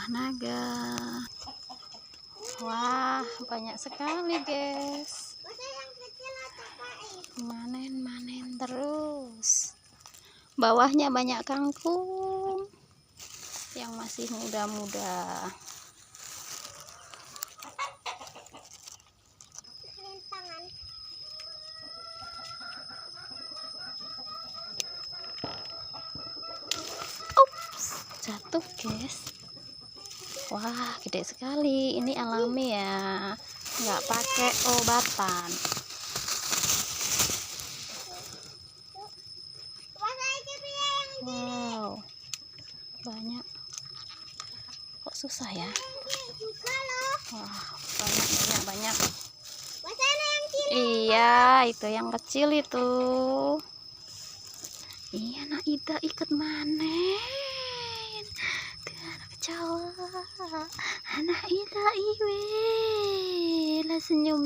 naga. Wah, banyak sekali guys. Manen terus. Bawahnya banyak kangkung yang masih muda-muda. Ups, jatuh guys. Wah, gede sekali. Ini alami ya, nggak pakai obatan. Wow, banyak. Kok susah ya? Wah, banyak. Iya, itu yang kecil itu. Iya, Nak Ida ikut manen. Anak Jawa, anak Ida iwe, lah senyum.